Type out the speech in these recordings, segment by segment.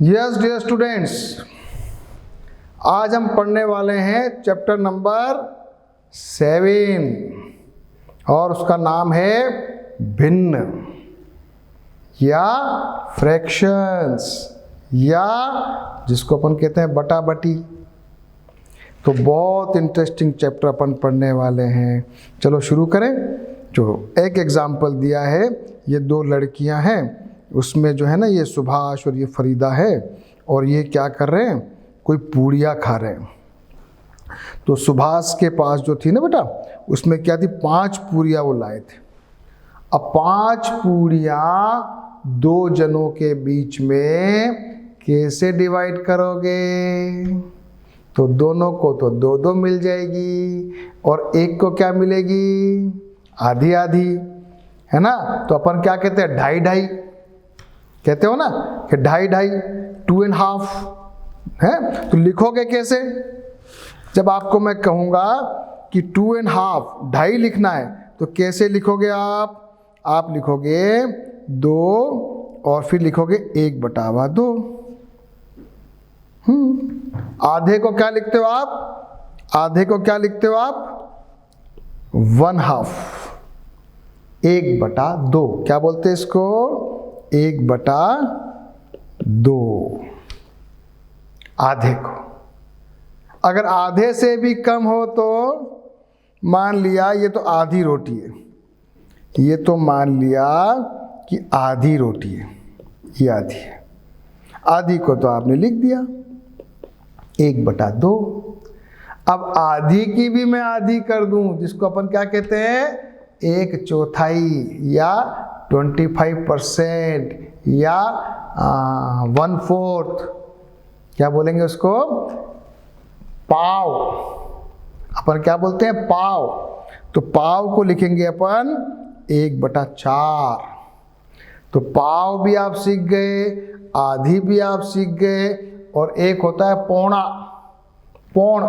Yes dear students, आज हम पढ़ने वाले हैं चैप्टर नंबर 7 और उसका नाम है भिन्न या फ्रैक्शंस या जिसको अपन कहते हैं बटा बटी। तो बहुत इंटरेस्टिंग चैप्टर अपन पढ़ने वाले हैं। चलो शुरू करें। जो एक एग्जाम्पल दिया है, ये दो लड़कियां हैं, उसमें जो है ना ये सुभाष और ये फरीदा है और ये क्या कर रहे हैं, कोई पूड़ियाँ खा रहे हैं। तो सुभाष के पास जो थी ना बेटा, उसमें क्या थी, 5 पूड़ियाँ वो लाए थे। अब 5 पूड़ियाँ 2 जनों के बीच में कैसे डिवाइड करोगे? तो दोनों को तो 2-2 मिल जाएगी और एक को क्या मिलेगी, आधी आधी, है ना। तो अपन क्या कहते हैं, 2.5 कहते हो ना कि 2.5 2.5 है। तो लिखोगे कैसे? जब आपको मैं कहूँगा कि 2.5 2.5 लिखना है तो कैसे लिखोगे आप लिखोगे 2 और फिर लिखोगे 1/2। आधे को क्या लिखते हो आप? आधे को क्या लिखते हो आप? 1/2 1/2। क्या बोलते हैं इसको? 1/2 आधे को। अगर आधे से भी कम हो तो मान लिया ये तो आधी रोटी है, ये तो मान लिया कि आधी रोटी है, ये आधी है। आधी को तो आपने लिख दिया 1/2। अब आधी की भी मैं आधी कर दूं, जिसको अपन क्या कहते हैं, 1/4 या 25% या 1/4, क्या बोलेंगे उसको, पाव। अपन क्या बोलते हैं, पाव। तो पाव को लिखेंगे अपन 1/4। तो पाव भी आप सीख गए, आधी भी आप सीख गए, और एक होता है पौना। पौण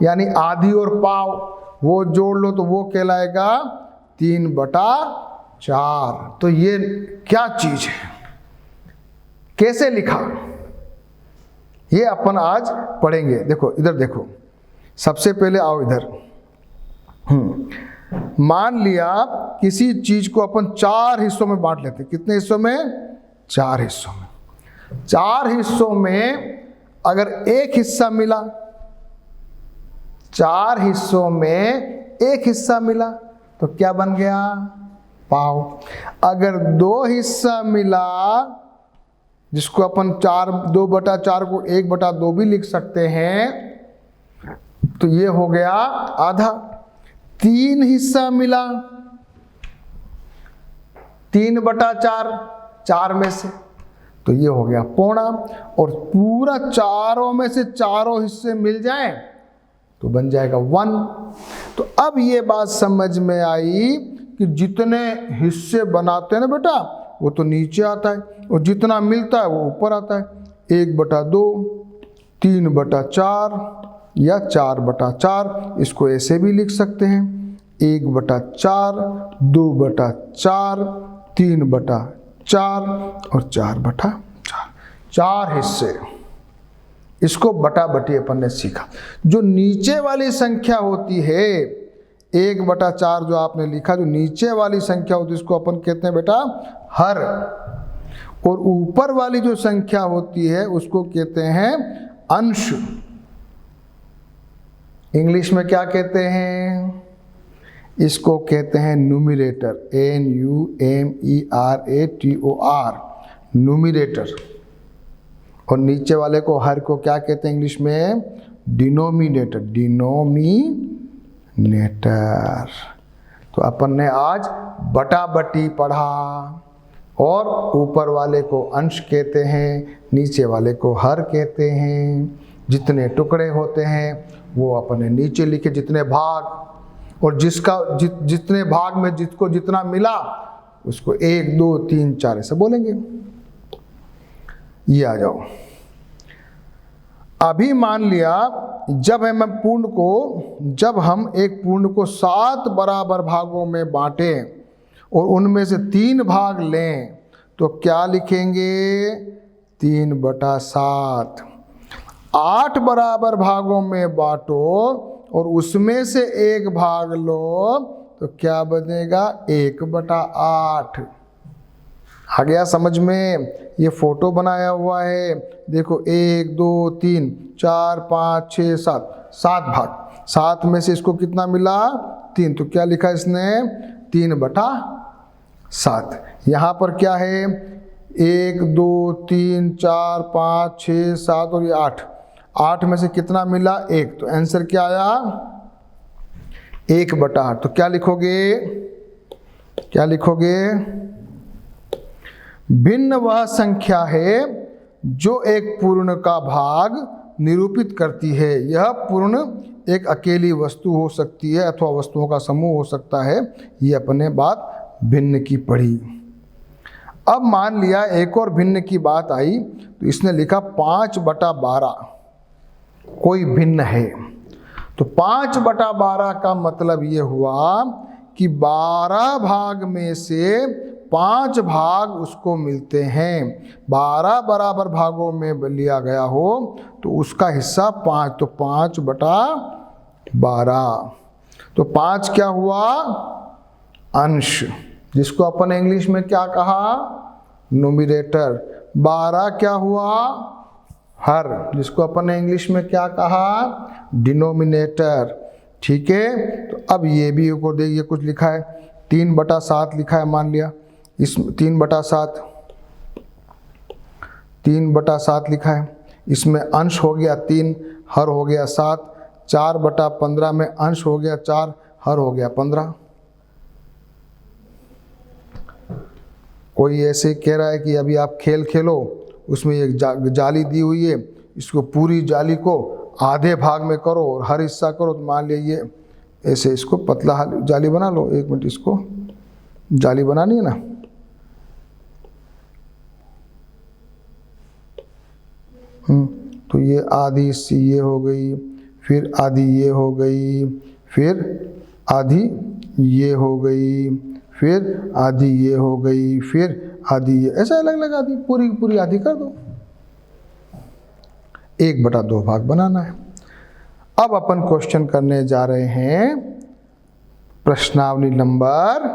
यानी आधी और पाव, वो जोड़ लो तो वो कहलाएगा 3/4। तो ये क्या चीज है, कैसे लिखा, ये अपन आज पढ़ेंगे। देखो इधर देखो, सबसे पहले आओ इधर। मान लिया किसी चीज को अपन 4 हिस्सों में बांट लेते। कितने हिस्सों में? 4 हिस्सों में। 4 हिस्सों में अगर एक हिस्सा मिला, 4 हिस्सों में एक हिस्सा मिला तो क्या बन गया, पाव। अगर 2 हिस्सा मिला, जिसको अपन 2/4 को 1/2 भी लिख सकते हैं, तो ये हो गया आधा। 3 हिस्सा मिला, 3/4 4 में से, तो ये हो गया पौना। और पूरा चारों में से चारों हिस्से मिल जाएं तो बन जाएगा 1। तो अब ये बात समझ में आई कि जितने हिस्से बनाते हैं ना बेटा, वो तो नीचे आता है, और जितना मिलता है वो ऊपर आता है। 1/2, 3/4 या 4/4। इसको ऐसे भी लिख सकते हैं, 1/4, 2/4, 3/4 और 4/4। 4 हिस्से। इसको बटा बटी अपन ने सीखा। जो नीचे वाली संख्या होती है 1/4, जो आपने लिखा, जो नीचे वाली संख्या होती है उसको अपन कहते हैं बेटा हर। और ऊपर वाली जो संख्या होती है उसको कहते हैं अंश। इंग्लिश में क्या कहते हैं? इसको कहते हैं न्यूमरेटर, NUMERATOR, न्यूमरेटर। और नीचे वाले को हर को क्या कहते हैं इंग्लिश में? Denominator, denominator. तो अपन ने आज बटा बटी पढ़ा, और ऊपर वाले को अंश कहते हैं, नीचे वाले को हर कहते हैं। जितने टुकड़े होते हैं वो अपन ने नीचे लिखे, जितने भाग, और जितने भाग में जिसको जितना मिला उसको 1 2 3 4 ऐसे बोलेंगे। ये आ जाओ। अभी मान लिया जब हम एक पूर्ण को 7 बराबर भागों में बांटें और उनमें से 3 भाग लें तो क्या लिखेंगे? 3/7। 8 बराबर भागों में बांटो और उसमें से एक भाग लो तो क्या बनेगा? 1/8। आ गया समझ में? ये फोटो बनाया हुआ है, देखो 1 2 3 4 5 6 7, 7 भाग। 7 में से इसको कितना मिला? 3, तो क्या लिखा इसने? 3/7। यहाँ पर क्या है? 1 2 3 4 5 6 7 और ये 8। 8 में से कितना मिला? 1, तो आंसर क्या आया? 1/8। तो क्या लिखोगे? क्या लिखोगे? भिन्न वह संख्या है जो एक पूर्ण का भाग निरूपित करती है। यह पूर्ण एक अकेली वस्तु हो सकती है अथवा वस्तुओं का समूह हो सकता है। ये अपने बात भिन्न की पढ़ी। अब मान लिया एक और भिन्न की बात आई, तो इसने लिखा 5/12 कोई भिन्न है। तो 5/12 का मतलब ये हुआ कि 12 भाग में से 5 भाग उसको मिलते हैं। 12 बराबर भागों में लिया गया हो तो उसका हिस्सा 5, तो 5/12। तो 5 क्या हुआ? अंश, जिसको अपन इंग्लिश में क्या कहा? न्यूमरेटर। 12 क्या हुआ? हर, जिसको अपन ने इंग्लिश में क्या कहा? डिनोमिनेटर। ठीक है, तो अब ये भी को देखिए कुछ लिखा है, 3/7 लिखा है मान लिया, इसमें 3/7 लिखा है, इसमें अंश हो गया 3, हर हो गया 7। 4/15 में अंश हो गया 4, हर हो गया 15। कोई ऐसे कह रहा है कि अभी आप खेल खेलो, उसमें एक जाली दी हुई है, इसको पूरी जाली को आधे भाग में करो और हर हिस्सा करो, तो मान लिया ये ऐसे, इसको पतला जाली बना लो। 1 मिनट, इसको जाली बनानी है ना। तो ये आधी इससे ये हो गई, फिर आधी ये हो गई, फिर आधी ये हो गई, फिर आधी ये हो गई, फिर आधी ये, ऐसा अलग अलग आधी, पूरी पूरी आधी कर दो। 1/2 भाग बनाना है। अब अपन क्वेश्चन करने जा रहे हैं प्रश्नावली नंबर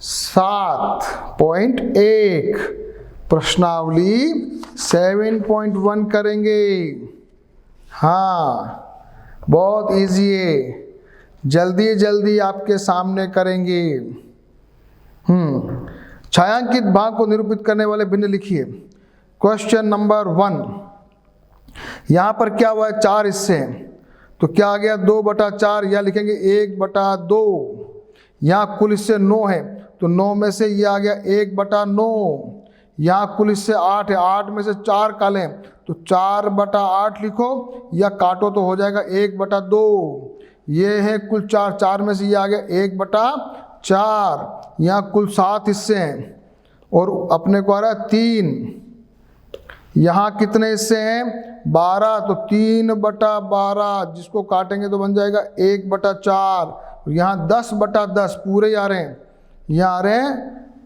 7.1। प्रश्नावली 7.1 करेंगे। हाँ, बहुत इजी है, जल्दी जल्दी आपके सामने करेंगे। छायांकित भाग को निरूपित करने वाले भिन्न लिखिए। क्वेश्चन नंबर 1, यहाँ पर क्या हुआ है? 4 हिस्से हैं, तो क्या आ गया? 2/4, या लिखेंगे 1/2। यहाँ कुल हिस्से 9 है, तो 9 में से ये आ गया 1/9। यहाँ कुल हिस्से 8 है, 8 में से 4 कालें, तो 4/8 लिखो, या काटो तो हो जाएगा 1/2। ये है कुल 4, 4 में से ये आ गया 1/4। यहाँ कुल 7 हिस्से हैं और अपने को आ रहा है 3। यहाँ कितने हिस्से हैं? 12, तो 3/12, जिसको काटेंगे तो बन जाएगा 1/4। यहाँ 10/10 पूरे आ रहे हैं, यहाँ आ रहे हैं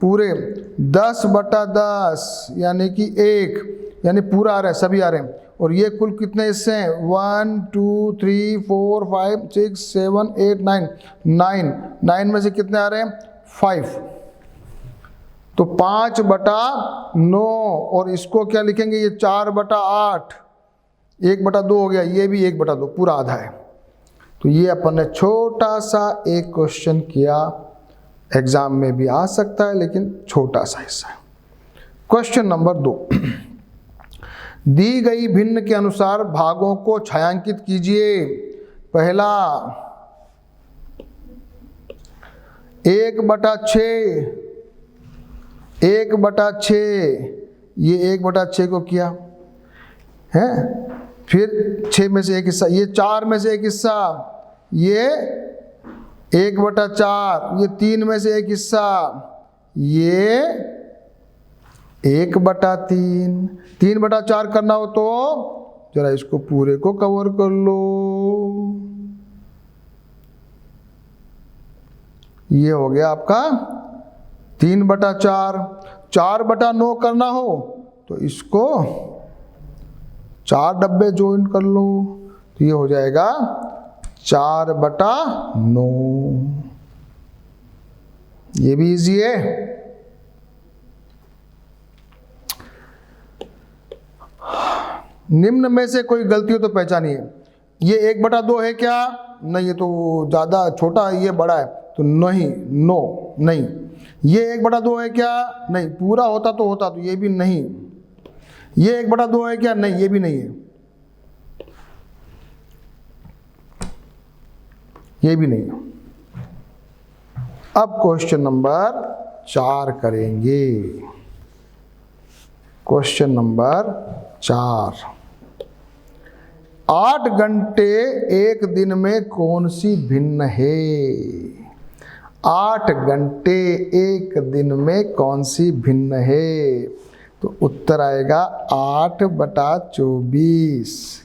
पूरे 10/10, यानी कि 1, यानी पूरा आ रहा है, सभी आ रहे हैं। और ये कुल कितने हिस्से हैं? 1 2 3 4 5 6 7 8 9। 9 में से कितने आ रहे हैं? 5। तो 5/9, और इसको क्या लिखेंगे? ये 4/8, 1/2 हो गया, ये भी 1/2, पूरा आधा है। तो ये अपन ने छोटा सा एक क्वेश्चन किया, एग्जाम में भी आ सकता है लेकिन छोटा सा हिस्सा है। क्वेश्चन नंबर 2, दी गई भिन्न के अनुसार भागों को छायांकित कीजिए। पहला 1/6, 1/6, ये 1/6 को किया है, फिर 6 में से एक हिस्सा, ये 4 में से एक हिस्सा, ये 1/4, ये 3 में से एक हिस्सा, ये 1/3। 3/4 करना हो तो जरा इसको पूरे को कवर कर लो। ये हो गया आपका 3/4। 4/9 करना हो तो इसको 4 डब्बे ज्वाइन कर लो, तो ये हो जाएगा 4/9। ये भी इजी है। निम्न में से कोई गलती हो तो पहचानिए। ये 1/2 है क्या? नहीं, ये तो ज़्यादा छोटा है, ये बड़ा है, तो नहीं, नो नहीं। ये 1/2 है क्या? नहीं, पूरा होता तो होता, तो ये भी नहीं। ये 1/2 है क्या? नहीं, ये भी नहीं है, ये भी नहीं है। अब क्वेश्चन नंबर 4 करेंगे। क्वेश्चन नंबर 4, 8 घंटे एक दिन में कौन सी भिन्न है? 8 घंटे एक दिन में कौन सी भिन्न है? तो उत्तर आएगा 8/24।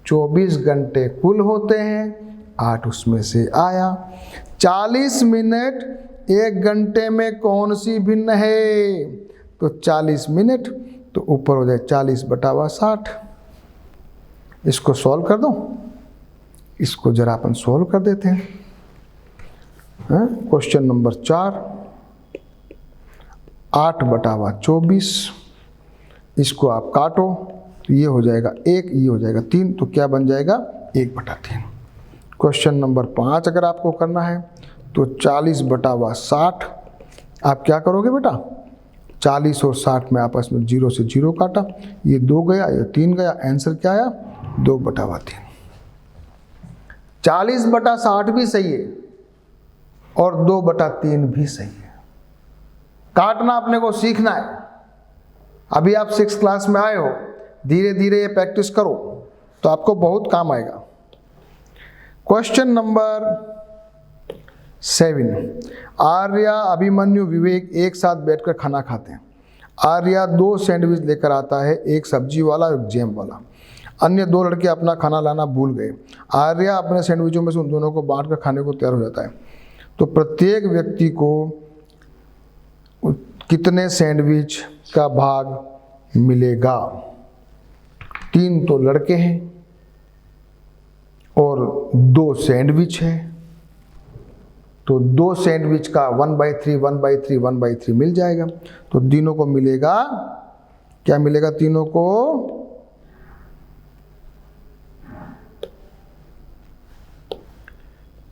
24 घंटे कुल होते हैं, 8 उसमें से आया। 40 मिनट एक घंटे में कौन सी भिन्न है? तो 40 मिनट, तो ऊपर हो जाए 40/60। इसको सॉल्व कर दो, इसको जरा अपन सॉल्व कर देते हैं। क्वेश्चन नंबर 4, 8/24, इसको आप काटो तो ये हो जाएगा 1, ये हो जाएगा 3, तो क्या बन जाएगा? 1/3। क्वेश्चन नंबर 5 अगर आपको करना है तो 40/60, आप क्या करोगे बेटा? 40 और 60 में आपस में 0 से 0 काटा, ये 2 गया, ये 3 गया, आंसर क्या आया? 2/3। 40/60 भी सही है और 2/3 भी सही है। काटना अपने को सीखना है। अभी आप 6th क्लास में आए हो, धीरे धीरे ये प्रैक्टिस करो तो आपको बहुत काम आएगा। क्वेश्चन नंबर 7, आर्या, अभिमन्यु, विवेक एक साथ बैठकर खाना खाते हैं। आर्या 2 सैंडविच लेकर आता है, एक सब्जी वाला और एक जैम वाला। अन्य 2 लड़के अपना खाना लाना भूल गए। आर्या अपने सैंडविचों में से उन दोनों को बांटकर खाने को तैयार हो जाता है। तो प्रत्येक व्यक्ति को कितने सैंडविच का भाग मिलेगा? 3 तो लड़के हैं और 2 सैंडविच है, तो 2 सैंडविच का 1/3 1/3 1/3 मिल जाएगा। तो तीनों को मिलेगा, क्या मिलेगा? तीनों को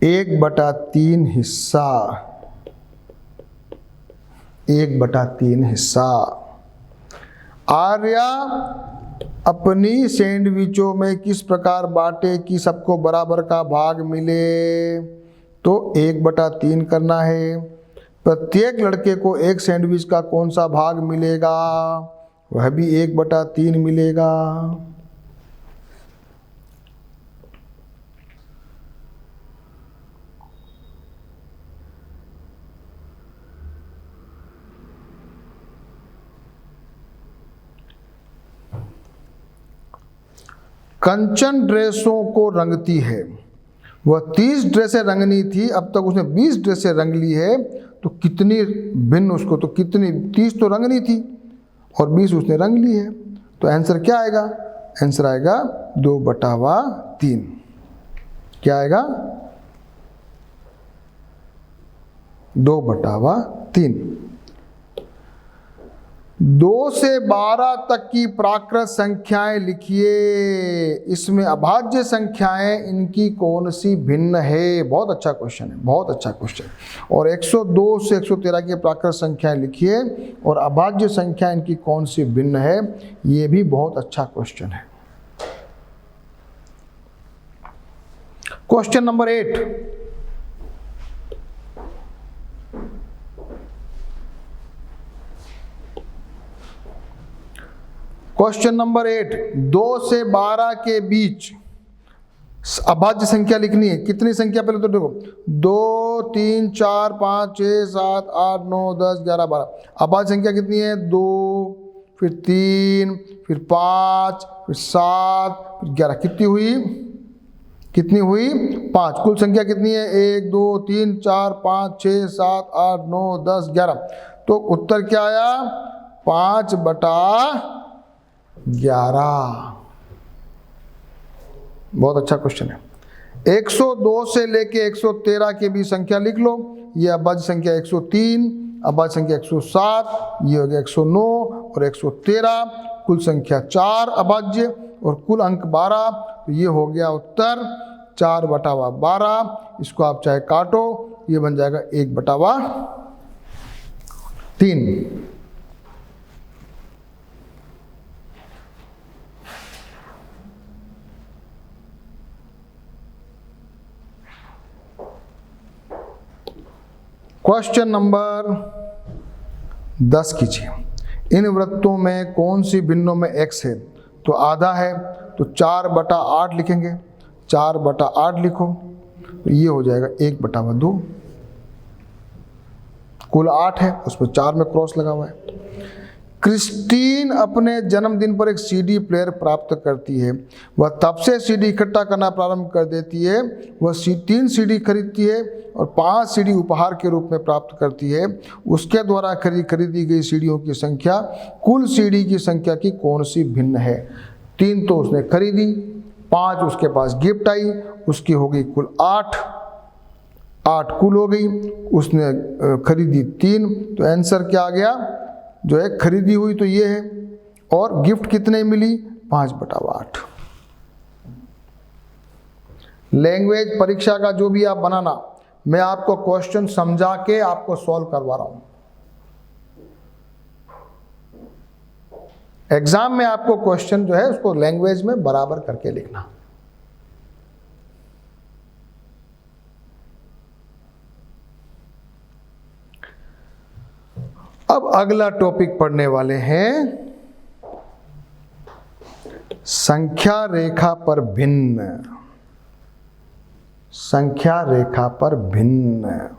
1/3 हिस्सा, 1/3 हिस्सा। आर्या अपनी सैंडविचों में किस प्रकार बांटे कि सबको बराबर का भाग मिले? तो 1/3 करना है। प्रत्येक लड़के को एक सैंडविच का कौन सा भाग मिलेगा? वह भी 1/3 मिलेगा। कंचन ड्रेसों को रंगती है। वह 30 ड्रेसें रंगनी थी, अब तक उसने 20 ड्रेसें रंग ली है, तो कितनी भिन्न उसको? तो कितनी? 30 तो रंगनी थी और 20 उसने रंग ली है, तो आंसर क्या आएगा? आंसर आएगा 2/3। क्या आएगा? 2/3। 2 से 12 तक की प्राकृत संख्याएं लिखिए। इसमें अभाज्य संख्याएं, इनकी कौन सी भिन्न है? बहुत अच्छा क्वेश्चन है, बहुत अच्छा क्वेश्चन। और 102 से 113 की प्राकृत संख्याएं लिखिए और अभाज्य संख्या इनकी कौन सी भिन्न है? ये भी बहुत अच्छा क्वेश्चन है। क्वेश्चन नंबर 8, क्वेश्चन नंबर 8, 2 से 12 के बीच अभाज्य संख्या लिखनी है। कितनी संख्या? पहले तो देखो, 2 3 4 5 6 7 8 9 10 11 12। अभाज्य संख्या कितनी है? 2, फिर 3, फिर 5, फिर 7, फिर 11। कितनी हुई? कितनी हुई? 5। कुल संख्या कितनी है? 1 2 3 4 5 6 7 8 9 10 11। तो उत्तर क्या आया? 5/12। 11। बहुत अच्छा क्वेश्चन है। 102 से लेके 113 के बीच संख्या लिख लो। ये अभाज्य संख्या 103, अभाज्य संख्या 107, ये हो गया 109 और 113, कुल संख्या 4 अभाज्य और कुल अंक 12। तो ये हो गया उत्तर 4/12। इसको आप चाहे काटो, ये बन जाएगा 1/3। क्वेश्चन नंबर 10 कीजिए। इन वृत्तों में कौन सी भिन्नों में x है? तो आधा है, तो 4/8 लिखेंगे। 4/8 लिखो, तो ये हो जाएगा 1/2। कुल 8 है, उस पर 4 में क्रॉस लगा हुआ है। क्रिस्टीन अपने जन्मदिन पर एक सीडी प्लेयर प्राप्त करती है। वह तब से सीडी इकट्ठा करना प्रारंभ कर देती है। वह 3 सीडी खरीदती है और 5 सीडी उपहार के रूप में प्राप्त करती है। उसके द्वारा खरीदी गई सीडियों की संख्या कुल सीडी की संख्या की कौन सी भिन्न है? 3 तो उसने खरीदी, 5 उसके पास गिफ्ट आई, उसकी हो गई कुल 8 कुल हो गई। उसने खरीदी 3, तो आंसर क्या आ गया? जो है खरीदी हुई तो ये है, और गिफ्ट कितने मिली? 5/8। लैंग्वेज परीक्षा का जो भी आप बनाना, मैं आपको क्वेश्चन समझा के आपको सॉल्व करवा रहा हूं। एग्जाम में आपको क्वेश्चन जो है उसको लैंग्वेज में बराबर करके लिखना। अब अगला टॉपिक पढ़ने वाले हैं संख्या रेखा पर भिन्न। संख्या रेखा पर भिन्न।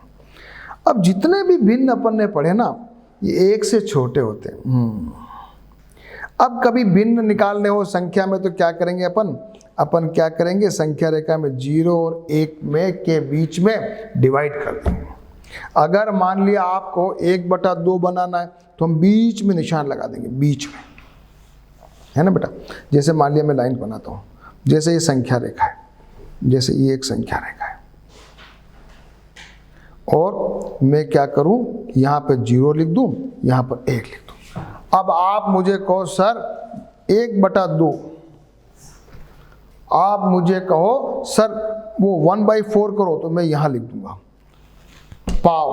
अब जितने भी भिन्न अपन ने पढ़े ना, ये 1 से छोटे होते हैं। अब कभी भिन्न निकालने हो संख्या में तो क्या करेंगे अपन क्या करेंगे? संख्या रेखा में 0 और 1 में के बीच में डिवाइड कर देंगे। अगर मान लिया आपको 1/2 बनाना है तो हम बीच में निशान लगा देंगे, बीच में, है ना बेटा। जैसे मान लिया मैं लाइन बनाता हूँ, जैसे ये संख्या रेखा है, जैसे ये एक संख्या रेखा है, और मैं क्या करूं, यहाँ पे 0 लिख दूं, यहाँ पर 1 लिख दूं। अब आप मुझे कहो सर 1/2, आप मुझे कहो सर वो 1/4 करो, तो मैं यहाँ लिख दूंगा पाव,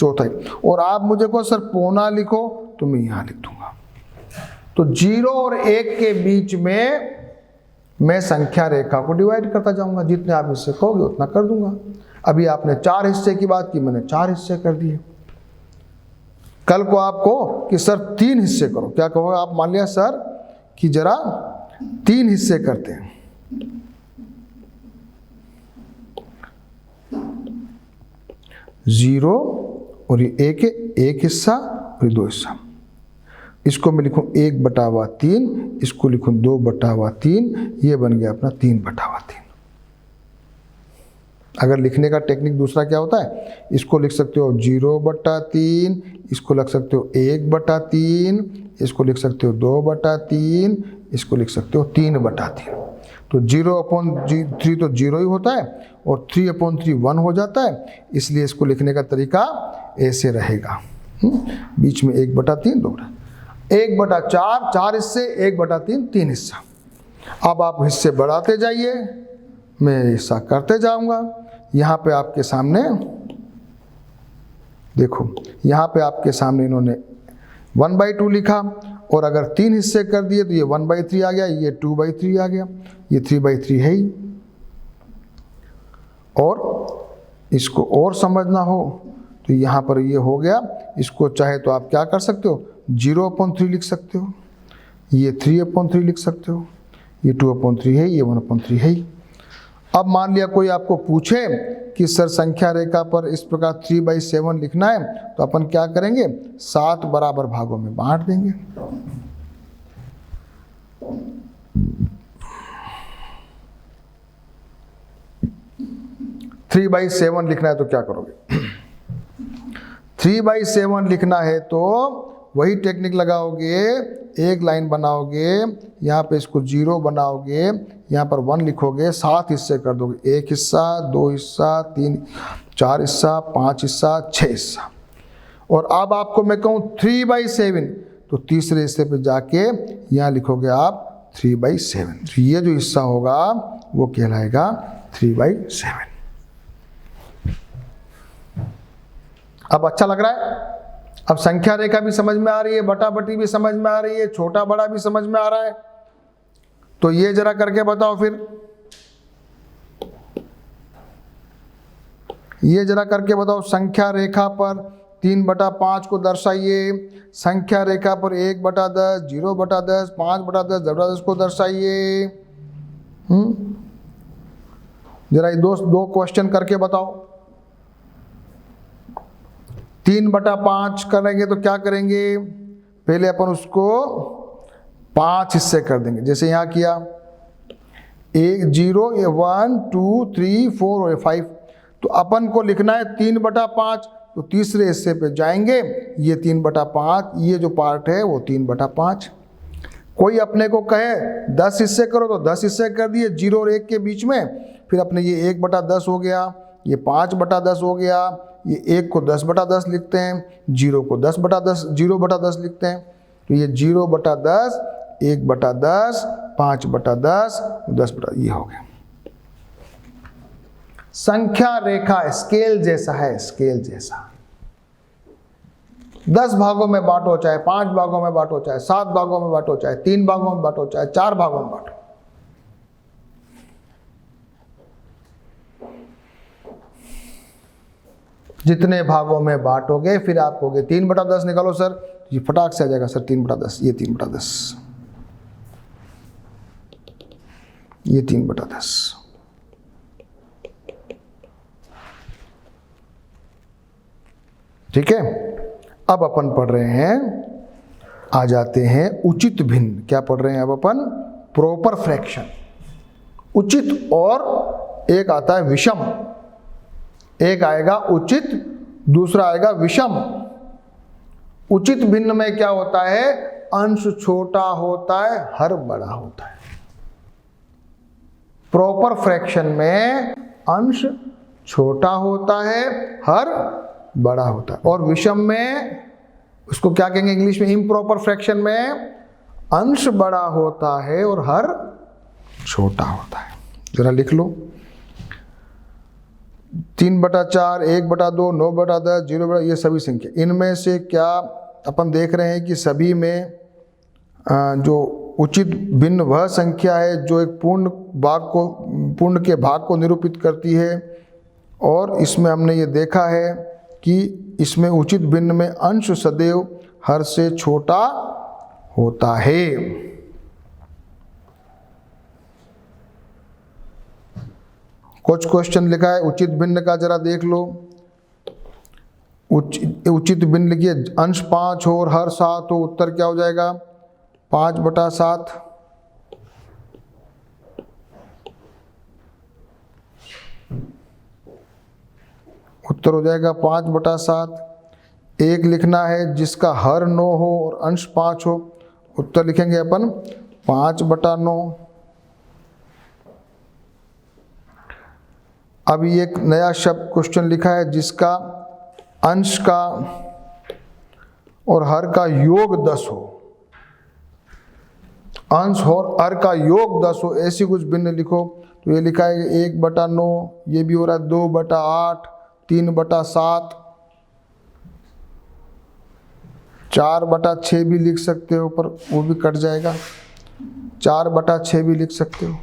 चौथाई। और आप मुझे कहो सर पौना लिखो, तो मैं यहाँ लिख दूंगा। तो 0 और 1 के बीच में मैं संख्या रेखा को डिवाइड करता जाऊंगा। जितने आप हिस्से कहोगे उतना कर दूंगा। अभी आपने 4 हिस्से की बात की, मैंने 4 हिस्से कर दिए। कल को आपको कि सर 3 हिस्से करो, क्या कहोगे आप? मान लिया सर कि जरा 3 हिस्से करते हैं, 0 और ये 1 है, 1 हिस्सा और ये 2 हिस्सा। इसको मैं लिखूं 1/3, इसको लिखूं 2/3, ये बन गया अपना 3/3। अगर लिखने का टेक्निक दूसरा क्या होता है, इसको लिख सकते हो 0/3, इसको लिख सकते हो 1/3, इसको लिख सकते हो 2/3, इसको लिख सकते हो 3/3। तो 0/3 तो 0 ही होता है, और 3/3 1 हो जाता है, इसलिए इसको लिखने का तरीका ऐसे रहेगा। बीच में 1/3, 1/4, 4 हिस्से, 1/3, 3 हिस्सा। अब आप हिस्से बढ़ाते जाइए, मैं हिस्सा करते जाऊंगा। यहाँ पे आपके सामने देखो, यहाँ पे आपके सामने इन्होंने 1/2 लिखा, और अगर 3 हिस्से कर दिए तो ये 1/3 आ गया, ये 2/3 आ गया, ये 3/3 है ही। और इसको और समझना हो तो यहाँ पर ये हो गया। इसको चाहे तो आप क्या कर सकते हो, 0/3 लिख सकते हो, ये 3/3 लिख सकते हो, ये 2/3 है, ये 1/3 है ही। अब मान लिया कोई आपको पूछे कि सर संख्या रेखा पर इस प्रकार 3/7 लिखना है, तो अपन क्या करेंगे, 7 बराबर भागों में बांट देंगे। थ्री बाई 7 लिखना है तो क्या करोगे? 3/7 लिखना है तो वही टेक्निक लगाओगे, एक लाइन बनाओगे, यहाँ पे इसको 0 बनाओगे, यहाँ पर 1 लिखोगे, 7 हिस्से कर दोगे, 1 हिस्सा, 2 हिस्सा, 3, 4 हिस्सा, 5 हिस्सा, 6 हिस्सा। और अब आपको मैं कहूँ 3/7, तो तीसरे हिस्से पे जाके यहाँ लिखोगे आप 3/7। तो ये जो हिस्सा होगा वो कहलाएगा 3/7। अब अच्छा लग रहा है? अब संख्या रेखा भी समझ में आ रही है, बटा बटी भी समझ में आ रही है, छोटा बड़ा भी समझ में आ रहा है। तो ये जरा करके बताओ फिर, ये जरा करके बताओ। संख्या रेखा पर 3/5 को दर्शाइए, संख्या रेखा पर 1/10, 0/10, 5/10, 10/10 को दर्शाइए। जरा ये दो क्वेश्चन करके बताओ। 3/5 करेंगे तो क्या करेंगे, पहले अपन उसको 5 हिस्से कर देंगे, जैसे यहाँ किया 1, 0, 1, 2, 3, 4 और 5। तो अपन को लिखना है 3/5, तो तीसरे हिस्से पे जाएंगे, ये 3/5, ये जो पार्ट है वो 3/5। कोई अपने को कहे 10 हिस्से करो तो 10 हिस्से कर दिए 0 और 1 के बीच में, फिर अपने ये 1/10 हो गया, ये 5/10 हो गया, ये 1 को 10/10 लिखते हैं, 0 को 10/10, 0/10 लिखते हैं। तो ये 0/10, 1/10, 5/10, 10/10, ये हो गया। संख्या रेखा स्केल जैसा है, स्केल जैसा। 10 भागों में बांटो, चाहे 5 भागों में बांटो, चाहे 7 भागों में बांटो, चाहे 3 भागों में बांटो, चाहे 4 भागों में बांटो। जितने भागों में बांटोगे, फिर आप कहोगे 3/10 निकालो सर, ये फटाक से आ जाएगा सर 3/10, ये 3/10, ये 3/10। ठीक है। अब अपन पढ़ रहे हैं, आ जाते हैं उचित भिन्न। क्या पढ़ रहे हैं अब अपन? Proper fraction. उचित और एक आता है विषम, एक आएगा उचित, दूसरा आएगा विषम। उचित भिन्न में क्या होता है? अंश छोटा होता है, हर बड़ा होता है। प्रॉपर फ्रैक्शन में अंश छोटा होता है, हर बड़ा होता है। और विषम में उसको क्या कहेंगे इंग्लिश में? इम्प्रॉपर फ्रैक्शन में अंश बड़ा होता है और हर छोटा होता है। जरा लिख लो, 3/4, 1/2, 9/10, 0, ये सभी संख्या, इनमें से क्या अपन देख रहे हैं कि सभी में जो उचित भिन्न वह संख्या है जो एक पूर्ण के भाग को निरूपित करती है। और इसमें हमने ये देखा है कि इसमें उचित भिन्न में अंश सदैव हर से छोटा होता है। कुछ क्वेश्चन लिखा है उचित भिन्न का, जरा देख लो। उचित भिन्न लिखिए, अंश 5 हो और हर 7 हो, उत्तर क्या हो जाएगा? 5/7। उत्तर हो जाएगा 5/7। एक लिखना है जिसका हर 9 हो और अंश 5 हो, उत्तर लिखेंगे अपन 5/9। अभी एक नया शब्द क्वेश्चन लिखा है जिसका अंश का और हर का योग 10 हो, अंश और हर का योग 10 हो, ऐसी कुछ भिन्न लिखो। तो ये लिखा है 1/9, ये भी हो रहा है 2/8, 3/7, 4/6 भी लिख सकते हो, पर वो भी कट जाएगा, 4/6 भी लिख सकते हो।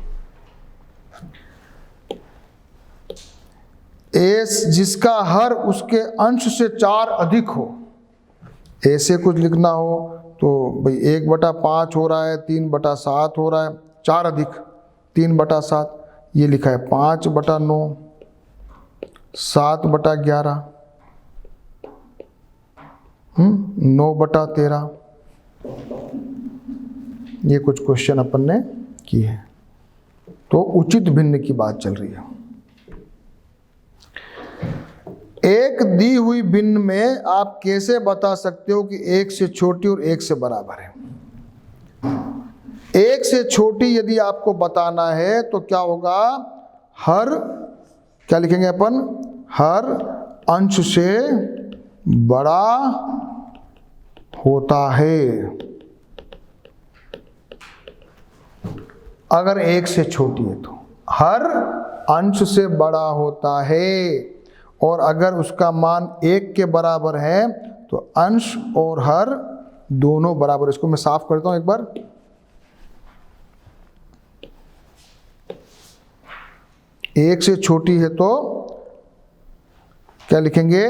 एस जिसका हर उसके अंश से 4 अधिक हो, ऐसे कुछ लिखना हो तो भाई 1/5 हो रहा है, 3/7 हो रहा है, 4 अधिक 3/7, ये लिखा है 5/9, 7/11, 9/13। ये कुछ क्वेश्चन अपन ने किए हैं। तो उचित भिन्न की बात चल रही है। एक दी हुई भिन्न में आप कैसे बता सकते हो कि एक से छोटी और एक से बराबर है? एक से छोटी यदि आपको बताना है तो क्या होगा, हर, क्या लिखेंगे अपन, हर अंश से बड़ा होता है। अगर एक से छोटी है तो हर अंश से बड़ा होता है, और अगर उसका मान एक के बराबर है तो अंश और हर दोनों बराबर। इसको मैं साफ करता हूं एक बार। एक से छोटी है तो क्या लिखेंगे,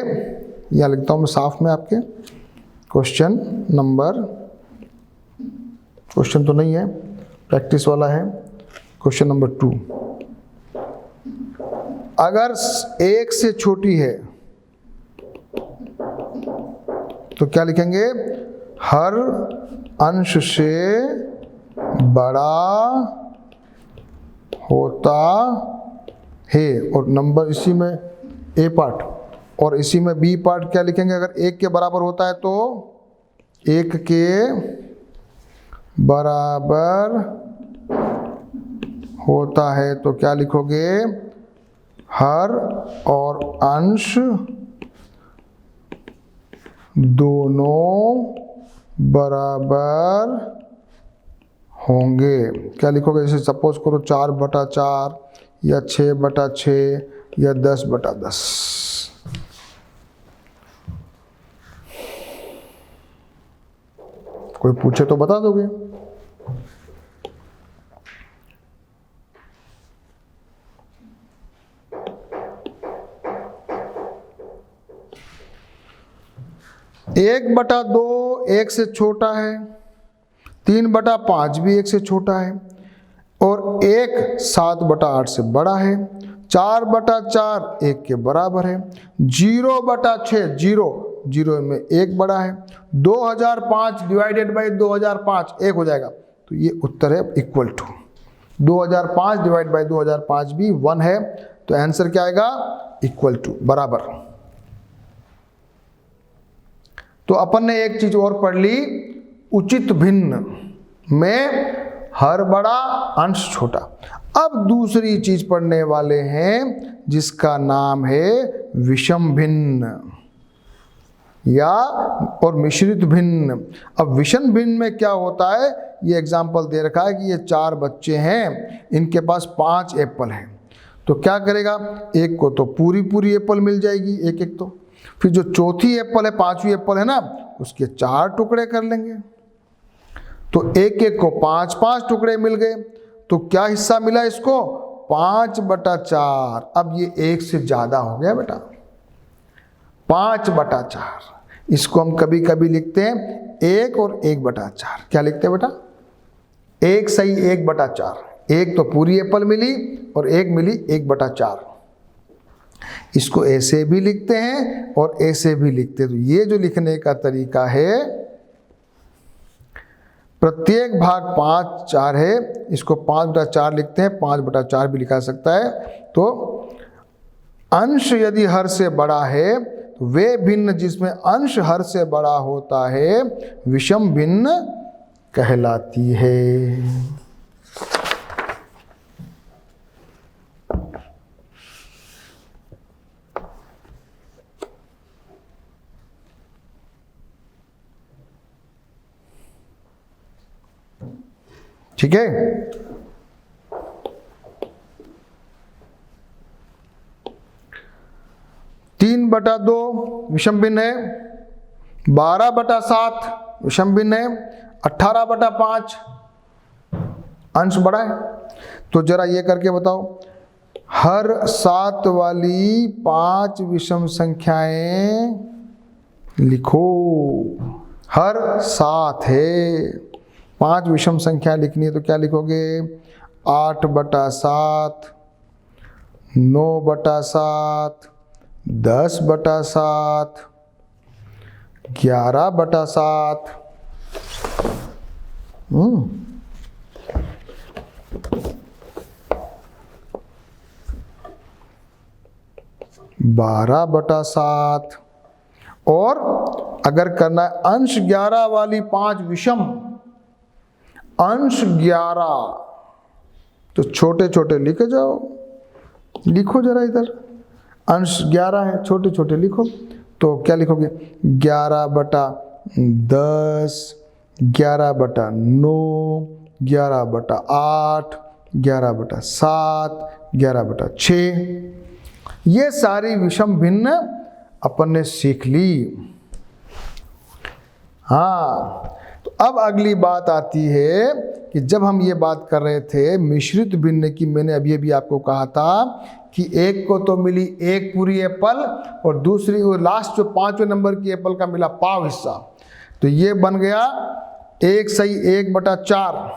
यहां लिखता हूं मैं साफ में आपके। क्वेश्चन तो नहीं है, प्रैक्टिस वाला है। क्वेश्चन नंबर 2, अगर एक से छोटी है तो क्या लिखेंगे, हर अंश से बड़ा होता है। और नंबर इसी में ए पार्ट और इसी में बी पार्ट क्या लिखेंगे, अगर एक के बराबर होता है तो एक के बराबर होता है तो क्या लिखोगे, हर और अंश दोनों बराबर होंगे। क्या लिखोगे, जैसे सपोज करो 4/4 या 6/6 या 10/10। कोई पूछे तो बता दोगे? एक बटा दो एक से छोटा है, 3/5 भी एक से छोटा है, और 1 7/8 से बड़ा है, 4/4 1 के बराबर है, 0/6 0 में 1 बड़ा है, 2005 डिवाइडेड बाई 2005 1 हो जाएगा। तो ये उत्तर है इक्वल टू 2005 डिवाइड बाई 2005 भी 1 है। तो आंसर क्या आएगा, इक्वल टू, बराबर। तो अपन ने एक चीज और पढ़ ली, उचित भिन्न में हर बड़ा अंश छोटा। अब दूसरी चीज पढ़ने वाले हैं जिसका नाम है विषम भिन्न या और मिश्रित भिन्न। अब विषम भिन्न में क्या होता है, ये एग्जाम्पल दे रखा है कि ये 4 बच्चे हैं, इनके पास 5 एप्पल हैं। तो क्या करेगा, एक को तो पूरी एप्पल मिल जाएगी, एक तो फिर जो चौथी एप्पल है, 5वीं एप्पल है ना, उसके 4 टुकड़े कर लेंगे। तो एक को 5 टुकड़े मिल गए। तो क्या हिस्सा मिला इसको, 5/4। अब ये 1 से ज्यादा हो गया बेटा, 5/4। इसको हम कभी कभी लिखते हैं 1 और 1/4। क्या लिखते हैं बेटा, 1 सही 1/4। एक तो पूरी एप्पल मिली और 1 मिली 1/4। इसको ऐसे भी लिखते हैं और ऐसे भी लिखते हैं। तो ये जो लिखने का तरीका है, प्रत्येक भाग 5/4 है, इसको 5/4 लिखते हैं, 5/4 भी लिखा सकता है। तो अंश यदि हर से बड़ा है तो वे भिन्न जिसमें अंश हर से बड़ा होता है विषम भिन्न कहलाती है। ठीक है, तीन बटा 2 विषम भिन्न है, 12/7 विषम भिन्न है, 18/5 अंश बड़ा है। तो जरा ये करके बताओ, हर 7 वाली 5 विषम संख्याएं लिखो। हर 7 है, 5 विषम संख्या लिखनी है तो क्या लिखोगे, 8/7, 9/7, 10/7, 11/7, 12/7, 12/7। और अगर करना है अंश 11 वाली 5 विषम, अंश 11, तो छोटे छोटे लिखे जाओ, लिखो जरा इधर, अंश 11 है, छोटे छोटे लिखो। तो क्या लिखोगे? 11/10, 11/9, 11/8, 11/7, 11/6। ये सारी विषम भिन्न अपन ने सीख ली। हाँ, तो अब अगली बात आती है कि जब हम ये बात कर रहे थे मिश्रित भिन्न की, मैंने अभी अभी आपको कहा था कि एक को तो मिली एक पूरी एप्पल और दूसरी वो लास्ट जो 5वें नंबर की एप्पल का मिला पाव हिस्सा। तो ये बन गया 1 सही 1/4।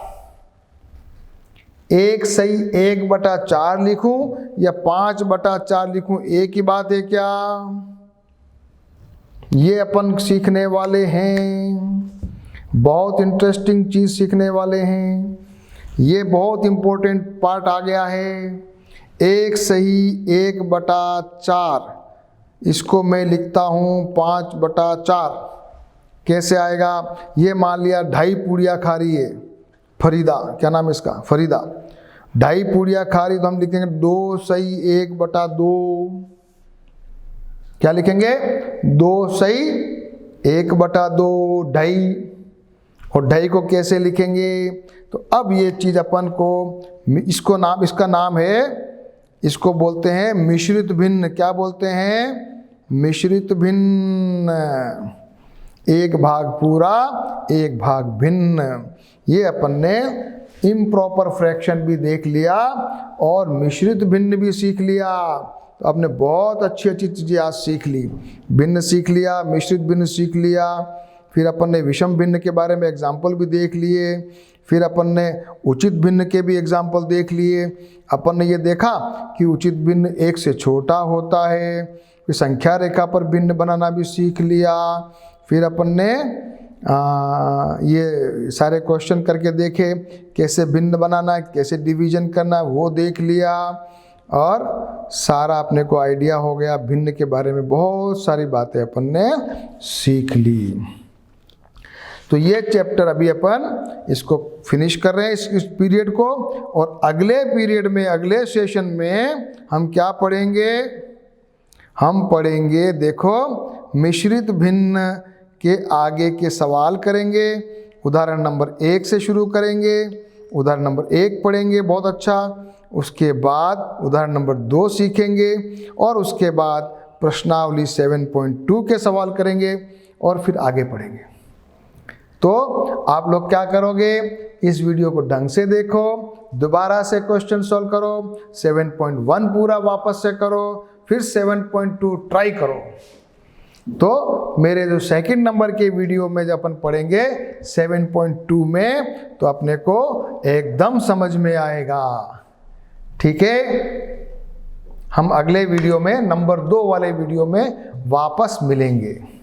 1 सही 1/4 लिखूं या 5/4 लिखूं, एक ही बात है क्या? ये अपन सीखने वाले हैं, बहुत इंटरेस्टिंग चीज सीखने वाले हैं। ये बहुत इंपॉर्टेंट पार्ट आ गया है। 1 सही 1/4, इसको मैं लिखता हूं 5/4। कैसे आएगा? ये मान लिया 2.5 पूड़ियाँ खा रही है फरीदा, क्या नाम है इसका? फरीदा 2.5 पूड़ियाँ खा रही, तो हम लिखेंगे 2 सही 1/2। क्या लिखेंगे? 2 सही 1/2, 2.5। और 2.5 को कैसे लिखेंगे? तो अब ये चीज अपन को, इसका नाम है, इसको बोलते हैं मिश्रित भिन्न। क्या बोलते हैं? मिश्रित भिन्न। 1 भाग पूरा 1 भाग भिन्न। ये अपन ने इम्प्रॉपर फ्रैक्शन भी देख लिया और मिश्रित भिन्न भी सीख लिया। तो आपने बहुत अच्छी अच्छी चीज़ें आज सीख ली। भिन्न सीख लिया, मिश्रित भिन्न सीख लिया, फिर अपन ने विषम भिन्न के बारे में एग्जाम्पल भी देख लिए, फिर अपन ने उचित भिन्न के भी एग्जाम्पल देख लिए। अपन ने ये देखा कि उचित भिन्न 1 से छोटा होता है। फिर संख्या रेखा पर भिन्न बनाना भी सीख लिया। फिर अपन ने ये सारे क्वेश्चन करके देखे, कैसे भिन्न बनाना है, कैसे डिवीजन करना है, वो देख लिया। और सारा अपने को आइडिया हो गया भिन्न के बारे में, बहुत सारी बातें अपन ने सीख ली। तो ये चैप्टर अभी अपन इसको फिनिश कर रहे हैं, इस पीरियड को। और अगले पीरियड में, अगले सेशन में हम क्या पढ़ेंगे? हम पढ़ेंगे, देखो, मिश्रित भिन्न के आगे के सवाल करेंगे। उदाहरण नंबर 1 से शुरू करेंगे। उदाहरण नंबर 1 पढ़ेंगे, बहुत अच्छा। उसके बाद उदाहरण नंबर 2 सीखेंगे और उसके बाद प्रश्नावली 7.2 के सवाल करेंगे और फिर आगे पढ़ेंगे। तो आप लोग क्या करोगे? इस वीडियो को ढंग से देखो, दोबारा से क्वेश्चन सॉल्व करो, 7.1 पूरा वापस से करो, फिर 7.2 ट्राई करो। तो मेरे जो 2nd नंबर के वीडियो में जब अपन पढ़ेंगे 7.2 में, तो अपने को एकदम समझ में आएगा। ठीक है, हम अगले वीडियो में नंबर 2 वाले वीडियो में वापस मिलेंगे।